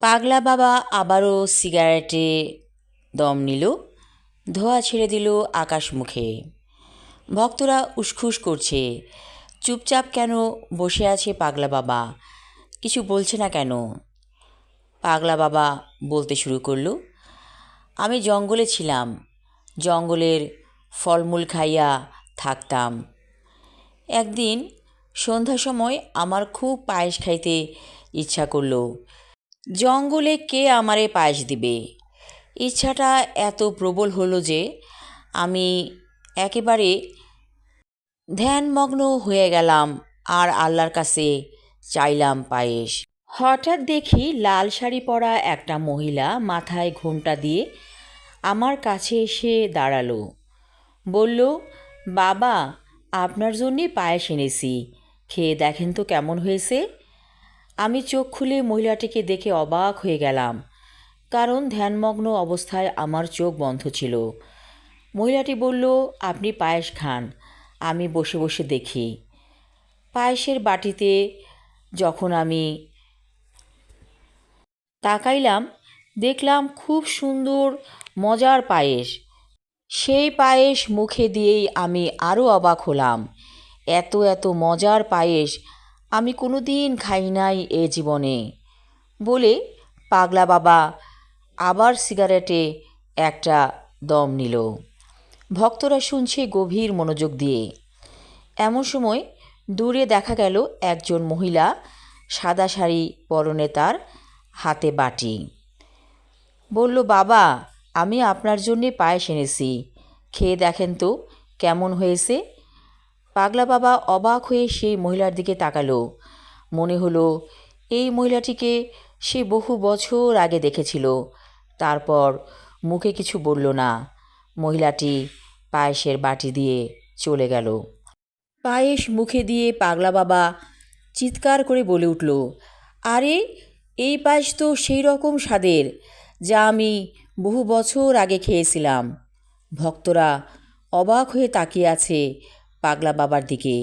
পাগলা বাবা আবারও সিগারেটে দম নিল, ধোঁয়া ছেড়ে দিল আকাশ মুখে। ভক্তরা উসখুস করছে। চুপচাপ কেন বসে আছে পাগলা বাবা? কিছু বলছে না কেন? পাগলা বাবা বলতে শুরু করলো, আমি জঙ্গলে ছিলাম, জঙ্গলের ফলমূল খাইয়া থাকতাম। একদিন সন্ধ্যার সময় আমার খুব পায়েস খাইতে ইচ্ছা করলো। জঙ্গলে কে আমারে পায়েস দিবে? ইচ্ছাটা এত প্রবল হলো যে আমি একেবারে ধ্যানমগ্ন হয়ে গেলাম আর আল্লাহর কাছে চাইলাম পায়েস। হঠাৎ দেখি লাল শাড়ি পরা একটা মহিলা মাথায় ঘোমটা দিয়ে আমার কাছে এসে দাঁড়ালো। বলল, বাবা, আপনার জন্যে পায়েস এনেছি, খেয়ে দেখেন তো কেমন হয়েছে। আমি চোখ খুলে মহিলাটিকে দেখে অবাক হয়ে গেলাম, কারণ ধ্যানমগ্ন অবস্থায় আমার চোখ বন্ধ ছিল। মহিলাটি বলল, আপনি পায়েস খান, আমি বসে বসে দেখি। পায়েসের বাটিতে যখন আমি তাকাইলাম, দেখলাম খুব সুন্দর মজার পায়েস। সেই পায়েস মুখে দিয়েই আমি আরও অবাক হলাম। এত এত মজার পায়েস আমি কোনো দিন খাই নাই এ জীবনে। বলে পাগলা বাবা আবার সিগারেটে একটা দম নিল। ভক্তরা শুনছে গভীর মনোযোগ দিয়ে। এমন সময় দূরে দেখা গেল একজন মহিলা, সাদা শাড়ি পরনে, তার হাতে বাটি। বলল, বাবা, আমি আপনার জন্যে পায়েস এনেছি, খেয়ে দেখেন তো কেমন হয়েছে। পাগলা বাবা অবাক হয়ে সেই মহিলার দিকে তাকালো। মনে হলো এই মহিলাটিকে সে বহু বছর আগে দেখেছিল। তারপর মুখে কিছু বলল না। মহিলাটি পায়েসের বাটি দিয়ে চলে গেল। পায়েস মুখে দিয়ে পাগলা বাবা চিৎকার করে বলে উঠল, আরে, এই পায়েস তো সেই রকম স্বাদের যা আমি বহু বছর আগে খেয়েছিলাম। ভক্তরা অবাক হয়ে তাকিয়ে আছে পাগলা বাবার দিকে।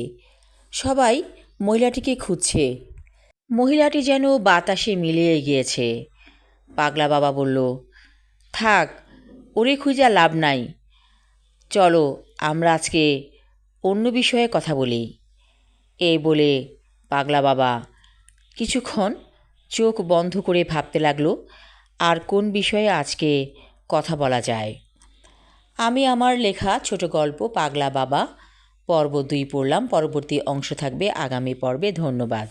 সবাই মহিলাটিকে খুঁজছে। মহিলাটি যেন বাতাসে মিলিয়ে গিয়েছে। পাগলা বাবা বলল, থাক, ওরে খুঁজা লাভ নাই, চলো আমরা আজকে অন্য বিষয়ে কথা বলি। এই বলে পাগলা বাবা কিছুক্ষণ চোখ বন্ধ করে ভাবতে লাগলো, আর কোন বিষয়ে আজকে কথা বলা যায়। আমি আমার লেখা ছোট গল্প পাগলা বাবা পর্ব 2 পড়লাম। পরবর্তী অংশ থাকবে আগামী পর্বে। ধন্যবাদ।